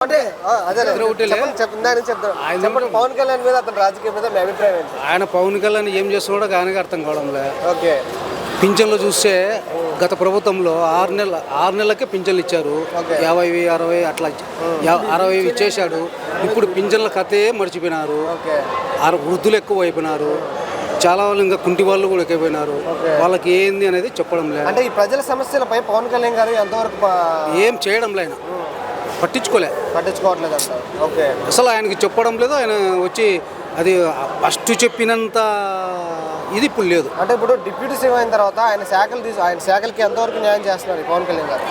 పవన్ కళ్యాణ్ మీద అతని రాజకీయం మీద మీ అభిప్రాయం ఏంటి? ఆయన పవన్ కళ్యాణ్ ఏం చేస్తున్నాడో ఆయనకి అర్థం కావడంలే. ఓకే, పింఛన్లు చూస్తే గత ప్రభుత్వంలో 6 నెలలకే పింఛన్లు ఇచ్చారు. 50, 60 అట్లా 60 ఇచ్చేశాడు. ఇప్పుడు పింఛన్ల కథే మర్చిపోయినారు. వృద్ధులు ఎక్కువ అయిపోయినారు. చాలా వాళ్ళు ఇంకా కుంటి వాళ్ళు కూడా ఎక్కువైపోయినారు. వాళ్ళకి ఏంది అనేది చెప్పడం లేదు. అంటే ఈ ప్రజల సమస్యలపై పవన్ కళ్యాణ్ గారు ఎంతవరకు ఏం చేయడం లేదు, పట్టించుకోవట్లేదు అంట. ఓకే, అసలు ఆయనకి చెప్పడం లేదు. ఆయన వచ్చి అది ఫస్ట్ చెప్పినంత ఇది ఇప్పుడు లేదు. అంటే ఇప్పుడు డిప్యూటీ సీఎం అయిన తర్వాత ఆయన శాఖలకి ఎంతవరకు న్యాయం చేస్తున్నారు పవన్ కళ్యాణ్ గారు?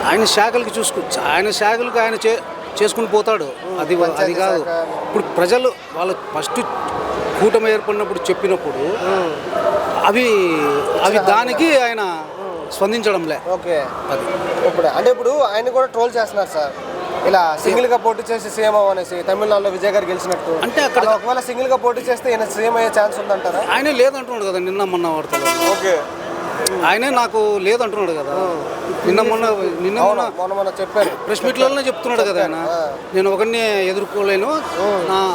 ఆయన శాఖలకు ఆయన చేసుకుని పోతాడు. అది కాదు. ఇప్పుడు ప్రజలు వాళ్ళ ఫస్ట్ కూటమి ఏర్పడినప్పుడు చెప్పినప్పుడు అవి దానికి ఆయన స్పందించడంలే. ఓకే, ఇప్పుడు ఆయన కూడా ట్రోల్ చేస్తున్నారు సార్, ఇలా సింగిల్ గా పోటీ చేసి సీఎం అవ్వనేసి. తమిళనాడులో విజయ్ గారు గెలిచినట్టు అంటే అక్కడ ఒకవేళ సింగిల్ గా పోటీ చేస్తే ఈయన సీఎం అయ్యే ఛాన్స్ ఉందంటారా? ఆయన లేదంటున్నాడు కదా నిన్న మొన్న వార్తలు. ఓకే, ఆయనే నాకు లేదంటున్నాడు కదా. నిన్న మొన్న చెప్పారు, ప్రెస్ మీట్లలోనే చెప్తున్నాడు కదా ఆయన. నేను ఒకరిని ఎదుర్కోలేను,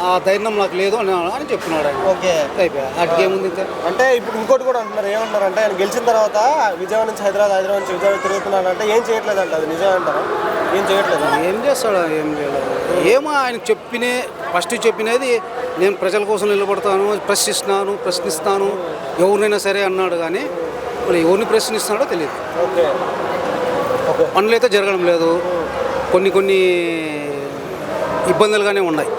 ఆ ధైర్యం నాకు లేదు అని చెప్తున్నాడు ఆయన. ఓకే, వాటికి ఏముంది అంటే ఇప్పుడు ఇంకోటి కూడా అంటున్నారు. ఏమంటారు అంటే ఆయన గెలిచిన తర్వాత విజయవాడ నుంచి హైదరాబాద్ నుంచి విజయవాడ తిరుగుతున్నాడు అంటే ఏం చేయట్లేదంట. అది నిజం అంటారా? ఏం చేయట్లేదు. ఏం చేస్తాడు? ఏం చేయలేదు. ఏమో ఆయన ఫస్ట్ చెప్పినది నేను ప్రజల కోసం నిలబడతాను, ప్రశ్నిస్తాను ఎవరినైనా సరే అన్నాడు. కానీ మరి ఎవరిని ప్రశ్నిస్తున్నాడో తెలియదు. ఓకే, పనులు అయితే జరగడం లేదు. కొన్ని ఇబ్బందులుగానే ఉన్నాయి.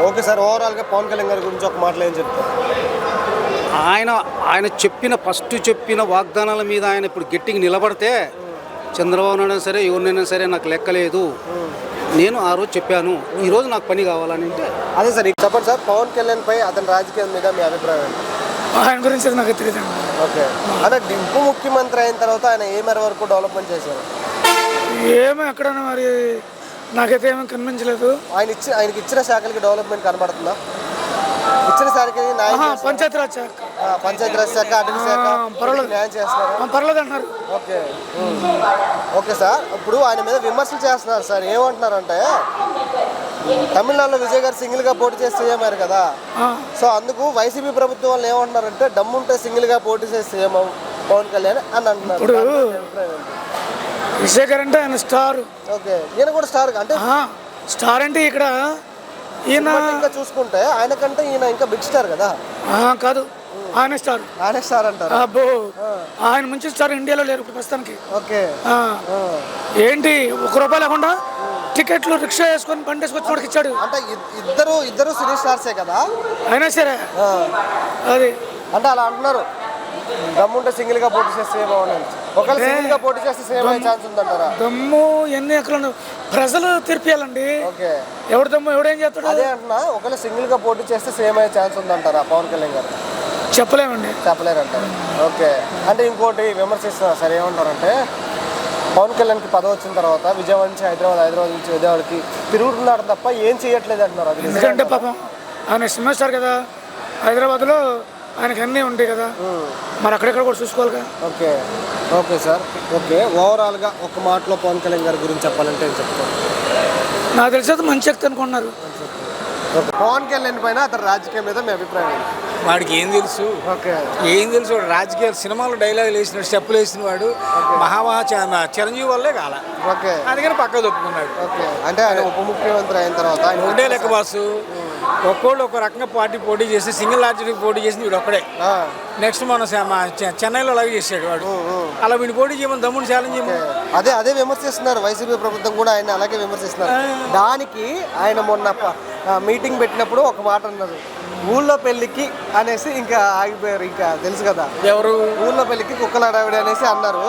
ఓకే సార్, ఓవరాల్గా పవన్ కళ్యాణ్ గారి గురించి ఒక మాటలు ఏం చెప్తారు? ఆయన ఫస్ట్ చెప్పిన వాగ్దానాల మీద ఆయన ఇప్పుడు గట్టిగా నిలబడితే చంద్రబాబు నాయుడు సరే ఎవరినైనా సరే నాకు లెక్కలేదు, నేను ఆ రోజు చెప్పాను, ఈరోజు నాకు పని కావాలని అంటే అదే సార్. చెప్పండి సార్, పవన్ కళ్యాణ్ పై అతని రాజకీయం మీద మీ అభిప్రాయం? ఆయన గురించి నాకు తెలియదు. ఓకే, అంటే ఉప ముఖ్యమంత్రి అయిన తర్వాత ఆయన ఏ మేర వరకు డెవలప్మెంట్ చేశారు? ఏమో ఎక్కడ మరి నాకైతే ఏమీ కనిపించలేదు. ఆయనకి ఇచ్చిన శాఖలకి డెవలప్మెంట్ కనబడుతుందా? ఇచ్చిన శాఖకి పంచాయతీరాజ్ శాఖ, అటవీ శాఖ న్యాయం చేస్తున్నారు, పర్లేదు అంటున్నారు. ఓకే సార్, ఇప్పుడు ఆయన మీద విమర్శలు చేస్తున్నారు సార్. ఏమంటున్నారంటే తమిళనాడులో విజయ్ గారు సింగిల్ గా పోటీ చేసి సీఎం అయ్యారు కదా, సో అందుకు వైసీపీ ప్రభుత్వం వాళ్ళు ఏమంటున్నారంటే దమ్ముంటే సింగిల్ గా పోటీ చేసి సీఎం పవన్ కళ్యాణ్ అని అంటున్నారు. ఇప్పుడు విజయ్ గారు అంటే ఆయన స్టార్. ఓకే, ఈయన కూడా స్టార్. అంటే స్టార్ అంటే ఇక్కడ ఈయన ఇంకా చూసుకుంటే ఆయన కంటే ఈయన ఇంకా బిగ్ స్టార్ కదా. కాదు, ఆయన స్టార్ అంటారు. అబ్బో, ఆయన మంచి స్టార్ ఇండియాలో లేరు ఇప్పుడు ప్రస్తుతానికి. ఓకే, ఏంటి ₹1 లేకుండా టికెట్లు రిక్షా వేసుకొని బండి వేసుకొచ్చి వాడికి ఇచ్చాడు. అంటే ఇద్దరు సినీ స్టార్సే కదా అయినా సరే. అది అంటే అలా అంటున్నారు, దమ్ముంటే సింగిల్ గా పోటీ చేస్తే ఒకవేళ సింగిల్ గా పోటీ చేస్తే సేమ్ అయ్యే ఛాన్స్ ఉందంటారా? దమ్ము ఎన్ని ఎక్కడ ప్రజలు తీర్పియాలండి. ఓకే, ఎవడు దమ్ము ఎవడేం చేస్తాడు? అదే అంటున్నా, ఒకవేళ సింగిల్ గా పోటీ చేస్తే సేమ్ అయ్యే ఛాన్స్ ఉందంటారా పవన్ కళ్యాణ్ గారు? చెప్పలేరంటారు. ఓకే, అంటే ఇంకోటి విమర్శిస్తున్నారు సార్. ఏమంటారంటే పవన్ కళ్యాణ్కి పదవి వచ్చిన తర్వాత విజయవాడ నుంచి హైదరాబాద్ నుంచి విజయవాడకి తిరుగుతున్నాడు తప్ప ఏం చేయట్లేదు అంటున్నారు. అది ఎందుకంటే పాపం ఆయన సినిమా స్టార్ కదా, హైదరాబాద్లో ఆయనకి అన్నీ ఉంటాయి కదా, మరి అక్కడెక్కడ కూడా చూసుకోవాలి. Okay sir. ఓకే, ఓవరాల్గా ఒక మాటలో పవన్ కళ్యాణ్ గారి గురించి చెప్పాలంటే ఏం చెప్తారు? నాకు తెలిసి మంచి వ్యక్తి అనుకున్నారు. పవన్ కళ్యాణ్ పైన అతని రాజకీయం మీద మీ అభిప్రాయం? వాడికి ఏం తెలుసు? ఏం తెలుసు? వాడు రాజకీయ సినిమాలో డైలాగులు వేసినాడు, స్టెప్పులు వేసిన వాడు చిరంజీవి వల్లే కాల. అందుకని పక్క తప్పుకున్నాడు. అంటే ఆయన ఉప ముఖ్యమంత్రి అయిన తర్వాత ఒకటే లెక్క బాసు. ఒక్కోళ్ళు ఒక రకంగా పోటీ చేసి సింగిల్ లార్జెస్ట్ పోటీ చేసింది వీడు ఒక్కడే. నెక్స్ట్ మన చెన్నైలో అలాగే చేసాడు వాడు. అలా వీడు పోటీ చేయమని దమ్ముడు ఛాలెంజ్ చేయమని అదే విమర్శిస్తున్నారు. వైసీపీ ప్రభుత్వం కూడా ఆయన అలాగే విమర్శిస్తున్నారు. దానికి ఆయన మొన్న మీటింగ్ పెట్టినప్పుడు ఒక మాట అన్నారు, ఊళ్ళో పెళ్లికి అనేసి ఇంకా ఆగిపోయారు. ఇంకా తెలుసు కదా ఎవరు? ఊళ్ళో పెళ్లికి కుక్కల అడావిడి అనేసి అన్నారు.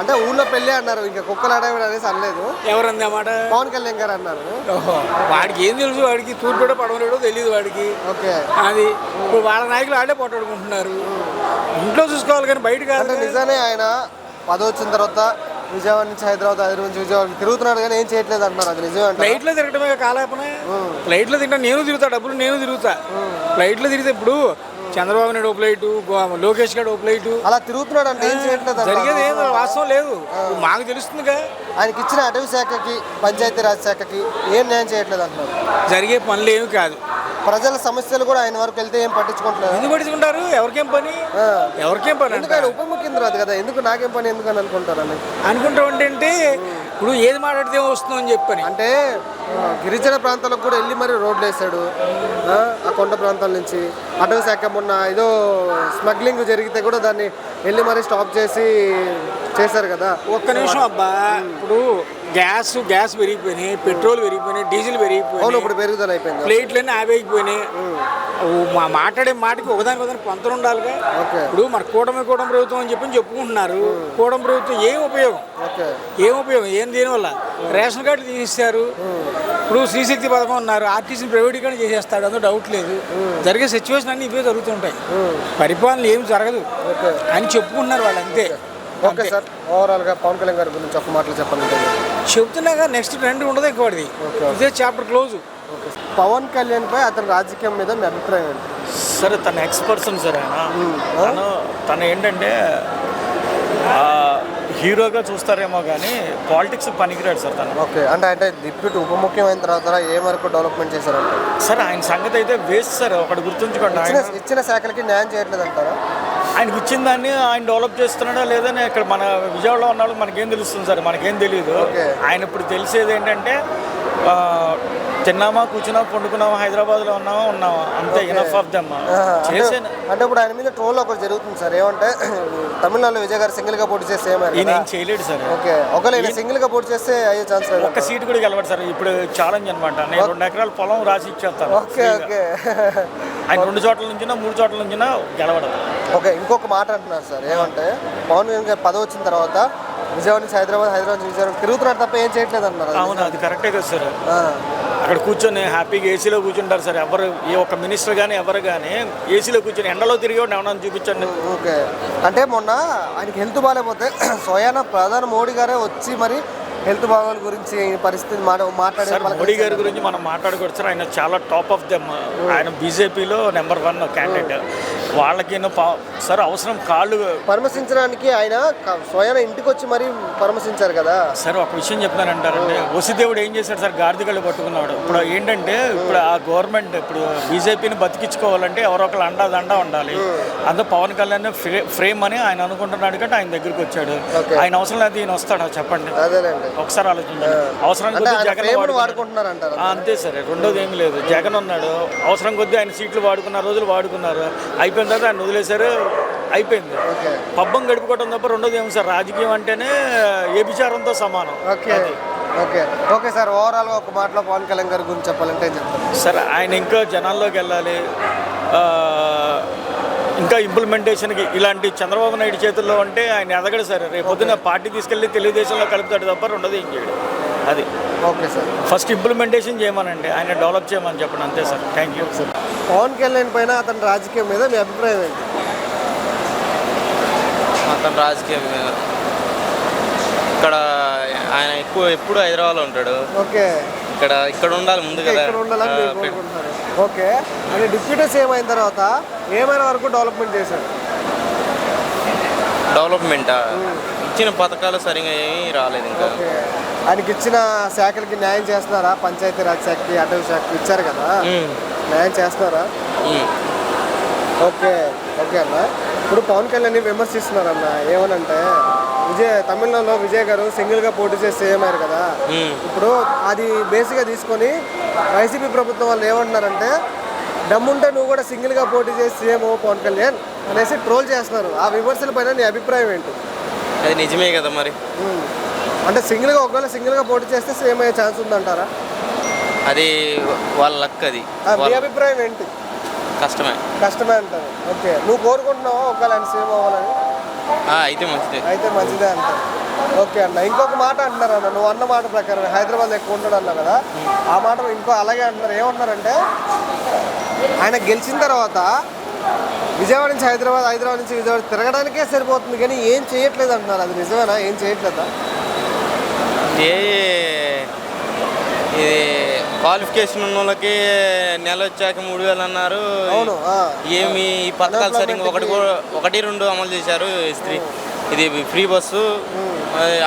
అంటే ఊళ్ళో పెళ్లి అన్నారు, ఇంకా కుక్కల అడావిడి అనేసి అనలేదు. ఎవరంది అన్నమాట? పవన్ కళ్యాణ్ గారు అన్నారు. వాడికి ఏం తెలుసు? వాడికి తూర్పుడో పడవలేడో తెలియదు వాడికి. ఓకే, అది ఇప్పుడు వాళ్ళ నాయకులు ఆడే పోటాడుకుంటున్నారు. ఇంట్లో చూసుకోవాలి కానీ బయట కాదు. నిజానే ఆయన పదవి వచ్చిన తర్వాత విజయవాడ నుంచి హైదరాబాద్ నుంచి విజయవాడ తిరుగుతున్నాడు కానీ ఏం చేయట్లేదు అంటున్నారు. అది నిజమే అంటారు? ఫ్లైట్లో తిరగటమే కాలేపనే. ఫ్లైట్లో తింటా, నేను తిరుగుతా, డబ్బులు నేను తిరుగుతా. ఫ్లైట్లో తిరిగితే ఇప్పుడు చంద్రబాబు నాయుడు ఒక ప్లేటు, లోకేష్ గారు ఒక ప్లేటు. అలా తిరుగుతున్నాడు అంటే ఏం చేయట్లేదు అంటారు? జరిగేది ఏం వాస్తవం లేదు. ఇప్పుడు మాకు తెలుస్తుందిగా. ఆయనకి ఇచ్చిన అటవీ శాఖకి పంచాయతీరాజ్ శాఖకి ఏం న్యాయం చేయట్లేదు అంటున్నారు. జరిగే పనులు ఏమి కాదు. ప్రజల సమస్యలు కూడా ఆయన వరకు వెళ్తే ఏం పట్టించుకుంటున్నారు. ఎందుకు పట్టించుకుంటారు? ఎవరికేం పని, ఎవరికేం పని ఎందుకు ఆయన ఉప ముఖ్యమంత్రి కదా, ఎందుకు నాకేం పని ఎందుకు అని అనుకుంటారని అనుకుంటా ఉంటే ఇప్పుడు ఏది మాట్లాడితే వస్తుందో అని చెప్పని. అంటే గిరిజన ప్రాంతాలకు కూడా వెళ్ళి మరి రోడ్లు వేసాడు. ఆ కొండ ప్రాంతాల నుంచి అటవీ శాఖ మొన్న ఏదో స్మగ్లింగ్ జరిగితే కూడా దాన్ని వెళ్ళి మరి స్టాప్ చేశారు కదా. ఒక్క నిమిషం అబ్బా, ఇప్పుడు గ్యాస్ పెరిగిపోయినాయి, పెట్రోల్ పెరిగిపోయినాయి, డీజిల్ అవును, పెరిగిపోయినాయి, ఇప్పుడు పెరుగుదల అయిపోయింది. ప్లేట్లన్నీ ఆవేగిపోయినాయి. మాట్లాడే మాటకి ఒకదానికి పొంతలు ఉండాలిగా. ఓకే. ఇప్పుడు మన కూటమి ప్రభుత్వం అని చెప్పి చెప్పుకుంటున్నారు. కూటమి ప్రభుత్వం ఏం ఉపయోగం, ఓకే, ఏం దీనివల్ల రేషన్ కార్డులు తీసేస్తారు. ఇప్పుడు శ్రీశక్తి పథకం ఉన్నారు, ఆర్టీసీని ప్రైవేటీకరణ చేసేస్తాడు, అందులో డౌట్ లేదు. జరిగే సిచ్యువేషన్ అన్నీ ఇవే జరుగుతుంటాయి. పరిపాలన ఏం జరగదు అని చెప్పుకుంటున్నారు వాళ్ళు, అంతే. ఓకే సార్, ఓవరాల్గా పవన్ కళ్యాణ్ గారి గురించి ఒక మాటలు చెప్పాలంటే చెప్తున్నాగా, నెక్స్ట్ ట్రెండ్ ఉండదు ఇంకోటిది. ఇదే చాప్టర్ క్లోజ్. పవన్ కళ్యాణ్ పై అతని రాజకీయం మీద మీ అభిప్రాయం ఏంటి? సరే, తన ఎక్స్పర్సన్ సార్ ఆయన. తను ఏంటంటే హీరోగా చూస్తారేమో కానీ పాలిటిక్స్ పనికిరాడు సార్ తను. ఓకే, అంటే డిప్యూటీ ఉప ముఖ్యమైన తర్వాత ఏ వరకు డెవలప్మెంట్ చేశారంట? సార్ ఆయన సంగతి అయితే వేస్ట్ సార్. ఒకటి గుర్తుంచుకోండి, ఇచ్చిన శాఖలకి న్యాయం చేయట్లేదు అంటారా? ఆయనకి ఇచ్చిన దాన్ని ఆయన డెవలప్ చేస్తున్నాడా లేదని ఇక్కడ మన విజయవాడలో ఉన్నాడు మనకేం తెలుస్తుంది సార్, మనకేం తెలియదు. ఆయన ఇప్పుడు తెలిసేది ఏంటంటే తిన్నామా, కూర్చున్నా, పండుకున్నామా, హైదరాబాద్లో ఉన్నామా అంతే. ఇనఫ్ ఆఫ్ దమ్ చేసాను. అంటే ఇప్పుడు ఆయన మీద ట్రోల్ ఒకటి జరుగుతుంది సార్, ఏమంటే తమిళనాడులో విజయ్ గారు సింగిల్ గా పోటీ చేస్తే ఈయన ఏం చేయలేడు సార్. ఓకే, ఒకవేళ సింగిల్ గా పోటీ చేస్తే అయ్యే ఛాన్స్ లేదు. ఒక్క సీటు కూడా గెలవడు సార్. ఇప్పుడు ఛాలెంజ్ అనమాట, నేను 2 ఎకరాల పొలం రాసి ఇచ్చేస్తాను. Okay, okay. ఆయన 2 చోట్ల నుంచినా 3 చోట్ల నుంచినా గెలవడు. ఓకే, ఇంకొక మాట అంటున్నారు సార్, ఏమంటే పవన్ కళ్యాణ్ గారు పదవి వచ్చిన తర్వాత విజయవాడ నుంచి హైదరాబాద్ నుంచి విజయవాడ తిరుగుతున్నాడు తప్ప ఏం చేయట్లేదు అన్నారు. అవును, అది కరెక్టే కదా సార్. అక్కడ కూర్చొని హ్యాపీగా ఏసీలో కూర్చుంటారు సార్. ఎవరు ఏ ఒక్క మినిస్టర్ కానీ ఎవరు కానీ ఏసీలో కూర్చొని ఎండలో తిరిగేవాడిని ఏమన్నా చూపించండి. ఓకే, అంటే మొన్న ఆయనకి హెల్త్ బాగాలేకపోతే స్వయాన ప్రధాని మోడీ గారే వచ్చి మరి హెల్త్ బాగోల గురించి పరిస్థితి మాట్లాడే మోడీ గారి గురించి మనం మాట్లాడకూడదు సార్. ఆయన చాలా టాప్ ఆఫ్ దెమ్. ఆయన బీజేపీలో నెంబర్ 1 క్యాండిడేట్. వాళ్ళకి సార్ అవసరం కాళ్ళు పరామర్శించడానికి ఆయన స్వయాన ఇంటికి వచ్చి మరి పరామర్శించారు కదా సార్. ఒక విషయం చెప్తానంటారంటే వసుదేవుడు ఏం చేశాడు సార్, గాడిదగళ్ళు పట్టుకున్నాడు. ఇప్పుడు ఏంటంటే ఇప్పుడు ఆ గవర్నమెంట్ ఇప్పుడు బీజేపీని బతికించుకోవాలంటే ఎవరో ఒకరు అండా ఉండాలి. అందులో పవన్ కళ్యాణ్ ఫ్రేమ్ అని ఆయన అనుకుంటున్నాడు కాబట్టి ఆయన దగ్గరికి వచ్చాడు. ఆయన అవసరం లేదు, ఈయన వస్తాడా చెప్పండి? అదేలేండి, ఒకసారి ఆలోచించండి. అవసరం కొద్దీ జగన్ వాడుకుంటున్నారు అంతే సరే. రెండోది ఏమి లేదు, జగన్ ఉన్నాడు, అవసరం కొద్దీ ఆయన సీట్లు వాడుకున్న రోజులు వాడుకున్నారు. అయిపోయిన తర్వాత ఆయన వదిలేశారు, అయిపోయింది. పబ్బం గడుపుకోవడం తప్ప రెండోది ఏమి సార్. రాజకీయం అంటేనే ఏ విచారంతో సమానం. Okay, okay, okay sir. ఓవరాల్గా ఒక మాటలో పవన్ కళ్యాణ్ గారి గురించి చెప్పాలంటే ఏం చెప్తారు సార్? ఆయన ఇంకా జనాల్లోకి వెళ్ళాలి. ఇంకా ఇంప్లిమెంటేషన్కి ఇలాంటి చంద్రబాబు నాయుడు చేతుల్లో ఉంటే ఆయన ఎదగడు సార్. రేపు పొద్దున్న పార్టీ తీసుకెళ్ళి తెలుగుదేశంలో కలుపుతాడు తప్ప రెండోది ఏం చేయడు. అది ఓకే సార్. ఫస్ట్ ఇంప్లిమెంటేషన్ చేయమనండి, ఆయన డెవలప్ చేయమని చెప్పండి, అంతే sir. Thank you sir. Pawan Kalyan పైన అతని రాజకీయం మీద మీ అభిప్రాయం ఏంటి? అతని రాజకీయం మీద ఇక్కడ ఆయన ఎప్పుడు హైదరాబాద్లో ఉంటాడు. ఓకే, ఇక్కడ ఉండాలి ముందు కదా. ఓకే, అంటే డిప్యూటీ సీఎం అయిన తర్వాత ఏమైనా వరకు డెవలప్మెంట్ చేశారు? డెవలప్మెంటా? ఇచ్చిన పథకాలు సరిగా ఏమీ రాలేదు ఇంకా. ఆయనకి ఇచ్చిన శాఖలకి న్యాయం చేస్తున్నారా? పంచాయతీరాజ్ శాఖకి, అటవీ శాఖకి ఇచ్చారు కదా, న్యాయం చేస్తున్నారా? ఓకే, ఓకే అన్న. ఇప్పుడు పవన్ కళ్యాణ్ విమర్శిస్తున్నారన్న, ఏమనంటే తమిళనాడులో విజయ్ గారు సింగిల్గా పోటీ చేసి సీఎం అయ్యారు కదా. ఇప్పుడు అది బేసిక్గా తీసుకొని వైసీపీ ప్రభుత్వం వాళ్ళు ఏమంటున్నారంటే దమ్ముంటే నువ్వు కూడా సింగిల్గా పోటీ చేసి సీఎం పవన్ కళ్యాణ్ అనేసి ట్రోల్ చేస్తున్నారు. ఆ విమర్శల పైన నీ అభిప్రాయం ఏంటి? అది నిజమే కదా మరి. అంటే ఒకవేళ సింగిల్గా పోటీ చేస్తే సీఎం అయ్యే ఛాన్స్ ఉందంటారా? అది వాళ్ళ లక్. అది మీ అభిప్రాయం ఏంటి? కష్టమే అంటారు. ఓకే, నువ్వు కోరుకుంటున్నావా ఒకవేళ ఆయన సీఎం అవ్వాలని? అయితే మంచిదే అంటారు. ఓకే అన్న, ఇంకొక మాట అంటున్నారు అన్న, నువ్వు అన్న మాట ప్రకారం హైదరాబాద్ ఎక్కువ ఉంటాడు అన్నా కదా, ఆ మాట ఇంకో అలాగే అంటున్నారు. ఏమంటున్నారంటే ఆయన గెలిచిన తర్వాత విజయవాడ నుంచి హైదరాబాద్ నుంచి విజయవాడ తిరగడానికే సరిపోతుంది కానీ ఏం చేయట్లేదు అంటున్నారు. అది నిజమేనా? ఏం చేయట్లేదా? ఇది క్వాలిఫికేషన్ ఉన్న వాళ్ళకి నెల వచ్చాక 3,000 అన్నారు. అవును, ఏమి ఈ పథకాలు సరిగ్గా ఒకటి రెండు అమలు చేశారు. ఇది ఫ్రీ బస్సు,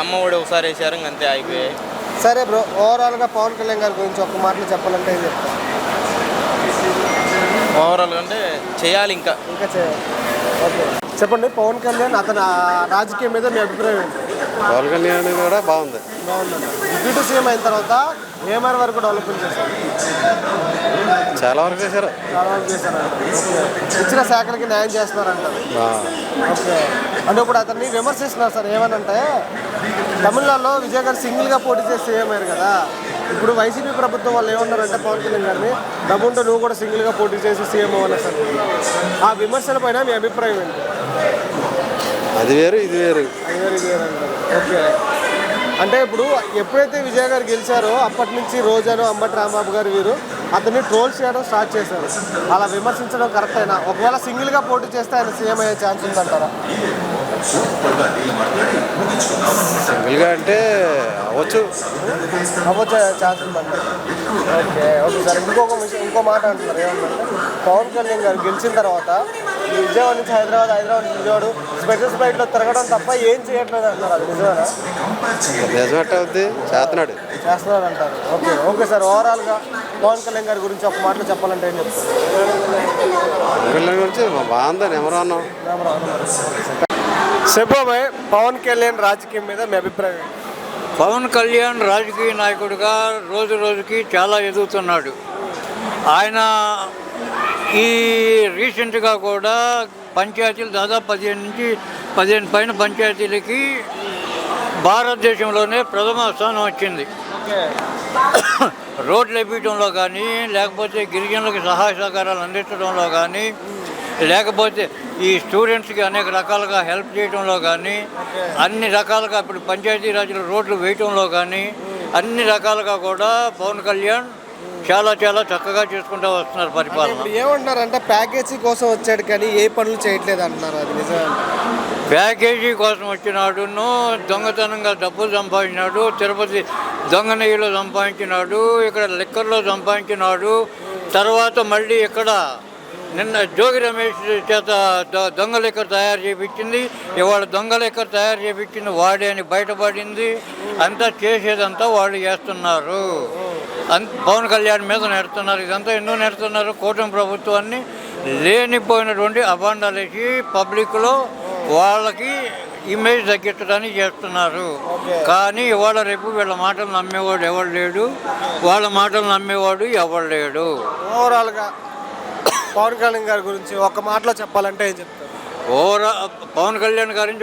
అమ్మ ఒడి ఒకసారి వేసారు, ఇంకంతే అయిపోయాయి. సరే బ్రో, ఓవరాల్గా పవన్ కళ్యాణ్ గారి గురించి ఒక మాటలు చెప్పాలంటే ఏం చెప్తారు? ఓవరాల్ అంటే చేయాలి ఇంకా చేయాలి. ఓకే, చెప్పండి. పవన్ కళ్యాణ్ అతని రాజకీయం మీద మీ అభిప్రాయం ఏంటి? పవన్ కళ్యాణ్ కూడా బాగుంది. బాగుందండి. డిప్యూటీ సీఎం అయిన తర్వాత ఏమైనా వరకు డెవలప్మెంట్ చేశారు? చాలా వరకు చేశారు. చాలా వరకు చేశారంట. ఇచ్చిన శాఖలకి న్యాయం చేస్తున్నారంటారు. ఓకే, అంటే ఇప్పుడు అతన్ని విమర్శిస్తున్నారు సార్. ఏమనంటే తమిళనాడులో విజయ్ గారు సింగిల్గా పోటీ చేసి సీఎం అయ్యారు కదా, ఇప్పుడు వైసీపీ ప్రభుత్వం వాళ్ళు ఏమన్నారంటే పవన్ కళ్యాణ్ గారిని డబ్బుంటే నువ్వు కూడా సింగిల్గా పోటీ చేసి సీఎం అవ్వాలి సార్. ఆ విమర్శల పైన మీ అభిప్రాయం ఏంటి? అది వేరు ఇది వేరు. అది వేరు ఇది వేరు అంటారు. ఓకే, అంటే ఇప్పుడు ఎప్పుడైతే విజయ్ గారు గెలిచారో అప్పటి నుంచి రోజాను, అంబటి రాంబాబు గారు వీరు అతన్ని ట్రోల్స్ చేయడం స్టార్ట్ చేశారు. అలా విమర్శించడం కరెక్ట్ అయినా ఒకవేళ సింగిల్గా పోటీ చేస్తే ఆయన సీఎం అయ్యే ఛాన్స్ ఉందంటారా? సింగిల్గా అంటే అవ్వచ్చు ఛాన్స్ ఉందండి. ఓకే ఓకే సార్, ఇంకో మాట అంటున్నారు. ఏమంటే పవన్ కళ్యాణ్ గారు గెలిచిన తర్వాత విజయవాడ నుంచి హైదరాబాద్ నుంచి విజయవాడ స్పెషల్ ఫ్లైట్లో తిరగడం తప్ప ఏం చేయట్లేదు అంటారు. అది నిజమేనా? నిజమట్టే అవుద్ది, చేస్తున్నారు అంటారు. ఓకే ఓకే సార్, ఓవరాల్గా పవన్ కళ్యాణ్ గారి గురించి ఒక మాటలో చెప్పాలంటే ఏం చెప్తారు? పవన్ కళ్యాణ్ గురించి బాగుందని ఎవరు అన్నాం. చెప్పబోయ్, పవన్ కళ్యాణ్ రాజకీయం మీద మీ అభిప్రాయం ఏంటి? పవన్ కళ్యాణ్ రాజకీయ నాయకుడిగా రోజు రోజుకి చాలా ఎదుగుతున్నాడు. ఆయన ఈ రీసెంట్గా కూడా పంచాయతీలు దాదాపు 15 పైన పంచాయతీలకి భారతదేశంలోనే ప్రథమ స్థానం వచ్చింది. రోడ్లు వేపించడంలో కానీ, లేకపోతే గిరిజనులకు సహాయ సహకారాలు అందించడంలో కానీ, లేకపోతే ఈ స్టూడెంట్స్కి అనేక రకాలుగా హెల్ప్ చేయడంలో కానీ, అన్ని రకాలుగా ఇప్పుడు పంచాయతీరాజ్లో రోడ్లు వేయటంలో కానీ అన్ని రకాలుగా కూడా పవన్ కళ్యాణ్ చాలా చాలా చక్కగా చేసుకుంటూ వస్తున్నారు పరిపాలన. ఇప్పుడు ఏమంటున్నారంటే ప్యాకేజీ కోసం వచ్చాడు కానీ ఏ పనులు చేయట్లేదు అంటున్నారు. అది నిజమే? ప్యాకేజీ కోసం వచ్చినాడును, దొంగతనంగా డబ్బులు సంపాదించినాడు, తిరుపతి దొంగ నెయ్యిలో సంపాదించినాడు, ఇక్కడ లిక్కర్లో సంపాదించినాడు, తర్వాత మళ్ళీ ఇక్కడ నిన్న జోగి రమేష్ చేత దొంగ లిక్కర్ తయారు చేయించింది, ఇవాళ దొంగ లిక్కర్ తయారు చేయించింది వాడే అని బయటపడింది. అంతా చేసేదంతా వాళ్ళు చేస్తున్నారు. పవన్ కళ్యాణ్ మీద నెడుతున్నారు. ఇదంతా ఎందుకు నెడుతున్నారు? కూటమి ప్రభుత్వాన్ని లేనిపోయినటువంటి అభాండాలు వేసి పబ్లిక్లో వాళ్ళకి ఇమేజ్ తగ్గించడానికి చేస్తున్నారు. కానీ ఇవాళ రేపు వీళ్ళ మాటలు నమ్మేవాడు ఎవడు లేడు, వాళ్ళ మాటలు నమ్మేవాడు ఎవడు లేడు. ఓవరాల్గా పవన్ కళ్యాణ్ గారి గురించి ఒక మాటలో చెప్పాలంటే ఏం చెప్తారు? పవన్ కళ్యాణ్ గారి